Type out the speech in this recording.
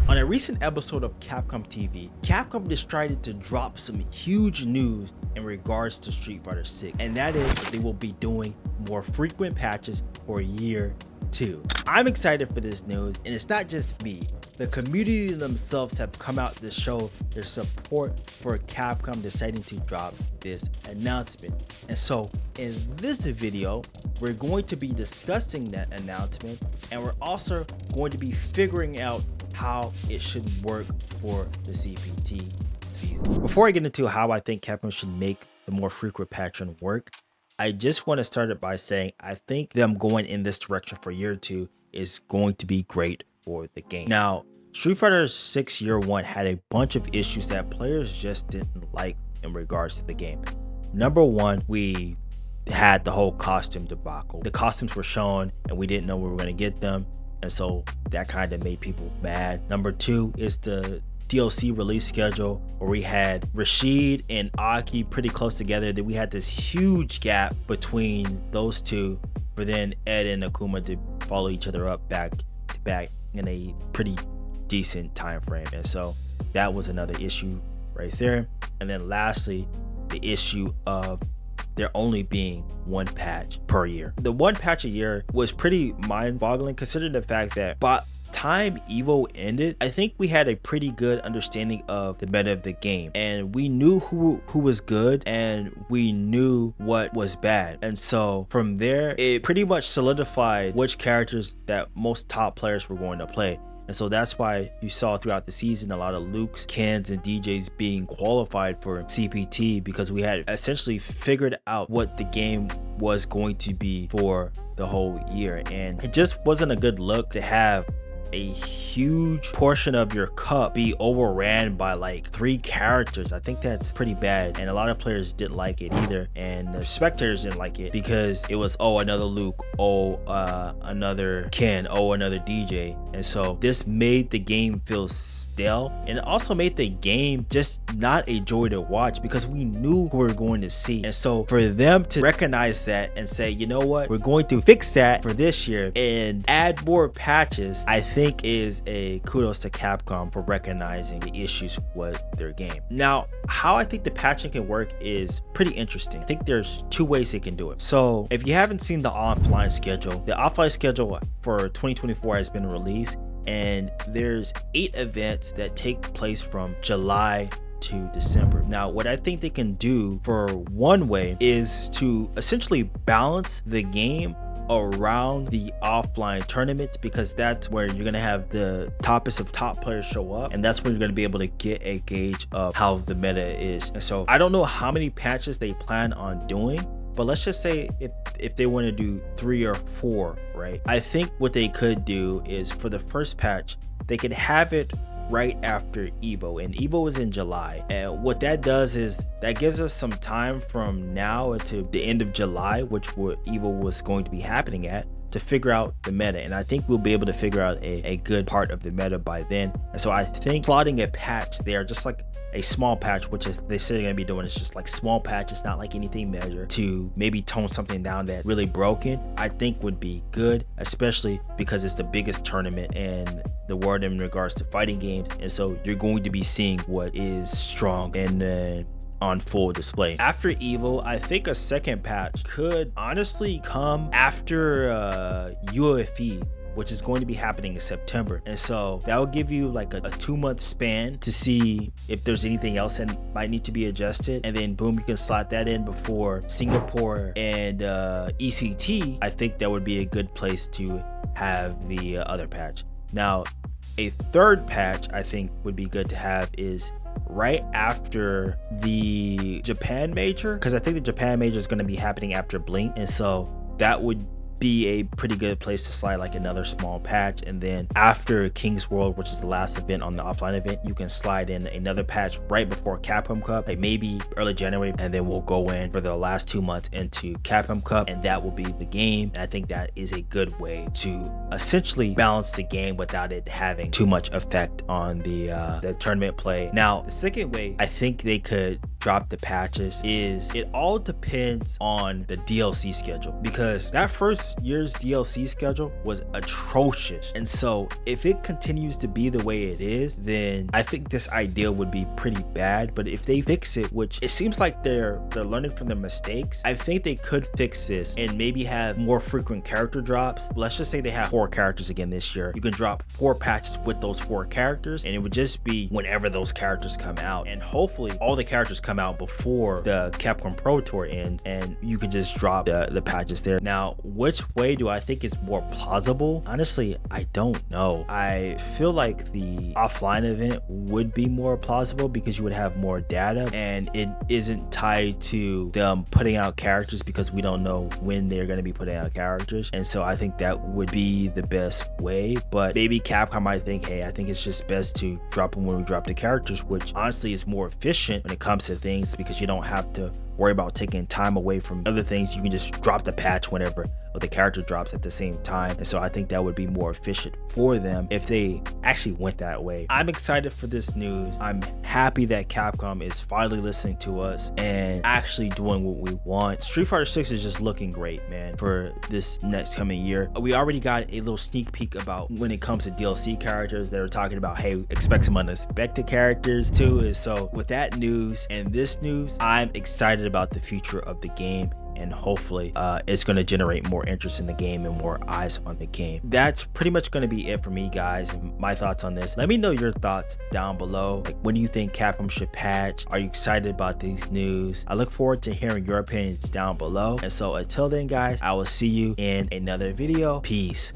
On a recent episode of Capcom TV, Capcom decided to drop some huge news in regards to Street Fighter 6, and that is that they will be doing more frequent patches for year 2. I'm excited for this news, and it's not just me. The community themselves have come out to show their support for Capcom deciding to drop this announcement. And so in this video, we're going to be discussing that announcement, and we're also going to be figuring out how it should work for the CPT season. Before I get into how I think Capcom should make the more frequent patching work, I just want to start it by saying I think them going in this direction for year 2 is going to be great for the game. Now, Street Fighter 6 Year 1 had a bunch of issues that players just didn't like in regards to the game. Number one, we had the whole costume debacle. The costumes were shown and we didn't know we were going to get them, and so that kind of made people mad. Number two is the DLC release schedule, where we had Rashid and Aki pretty close together. Then we had this huge gap between those two for then Ed and Akuma to follow each other up back to back in a pretty decent time frame, and so that was another issue right there. And then lastly, the issue of there only being one patch per year. The one patch a year was pretty mind-boggling, considering the fact that by time Evo ended, I think we had a pretty good understanding of the meta of the game, and we knew who was good and we knew what was bad. And so from there, it pretty much solidified which characters that most top players were going to play. And so that's why you saw throughout the season a lot of Lukes, Kens, and DJs being qualified for CPT, because we had essentially figured out what the game was going to be for the whole year. And it just wasn't a good look to have a huge portion of your cup be overran by like 3 characters. I think that's pretty bad, and a lot of players didn't like it either, and the spectators didn't like it because it was, oh, another Luke, oh, another Ken, oh, another DJ. And so this made the game feel stale, and it also made the game just not a joy to watch because we knew who we were going to see. And so for them to recognize that and say, you know what, we're going to fix that for this year and add more patches, I think is a kudos to Capcom for recognizing the issues with their game. Now, how I think the patching can work is pretty interesting. I think there's 2 ways they can do it. So if you haven't seen the offline schedule, the offline schedule for 2024 has been released, and there's 8 events that take place from July to December. Now, what I think they can do for one way is to essentially balance the game around the offline tournament, because that's where you're gonna have the toppest of top players show up, and that's where you're gonna be able to get a gauge of how the meta is. And so I don't know how many patches they plan on doing, but let's just say if they want to do 3 or 4, right? I think what they could do is for the first patch, they could have it right after Evo, and Evo is in July. And what that does is that gives us some time from now to the end of July, which Evo was going to be happening at, to figure out the meta. And I think we'll be able to figure out a good part of the meta by then. And so I think slotting a patch there, just like a small patch, which is they say they're gonna be doing, is just like small patches, not like anything major, to maybe tone something down that really broken, I think would be good, especially because it's the biggest tournament in the world in regards to fighting games. And so you're going to be seeing what is strong and on full display. After Evo, I think a second patch could honestly come after UFE, which is going to be happening in September. And so that will give you like a 2-month span to see if there's anything else that might need to be adjusted, and then boom, you can slot that in before Singapore and ECT. I think that would be a good place to have the other patch. Now, a third patch I think would be good to have is right after the Japan major, because I think the Japan major is going to be happening after Blink, and so that would be a pretty good place to slide like another small patch. And then after King's World, which is the last event on the offline event, you can slide in another patch right before Capcom Cup, like maybe early January, and then we'll go in for the last 2 months into Capcom Cup, and that will be the game. And I think that is a good way to essentially balance the game without it having too much effect on the tournament play. Now, the second way I think they could drop the patches is it all depends on the DLC schedule, because that first year's DLC schedule was atrocious. And so if it continues to be the way it is, then I think this idea would be pretty bad. But if they fix it, which it seems like they're learning from their mistakes, I think they could fix this and maybe have more frequent character drops. Let's just say they have 4 characters again this year. You can drop 4 patches with those 4 characters, and it would just be whenever those characters come out. And hopefully all the characters come out before the Capcom Pro Tour ends, and you can just drop the patches there. Now, which way do I think is more plausible? Honestly, I don't know. I feel like the offline event would be more plausible because you would have more data, and it isn't tied to them putting out characters, because we don't know when they're going to be putting out characters. And so I think that would be the best way. But maybe Capcom might think, hey, I think it's just best to drop them when we drop the characters, which honestly is more efficient when it comes to things, because you don't have to worry about taking time away from other things. You can just drop the patch whenever the character drops at the same time. And so I think that would be more efficient for them if they actually went that way. I'm excited for this news. I'm happy that Capcom is finally listening to us and actually doing what we want. Street Fighter 6 is just looking great, man, for this next coming year. We already got a little sneak peek about when it comes to DLC characters. They were talking about, hey, expect some unexpected characters too. And so with that news and this news, I'm excited about the future of the game, and hopefully it's going to generate more interest in the game and more eyes on the game. That's pretty much going to be it for me, guys, and my thoughts on this. Let me know your thoughts down below. Like, when do you think Capcom should patch? Are you excited about these news? I look forward to hearing your opinions down below. And so until then, guys, I will see you in another video. Peace.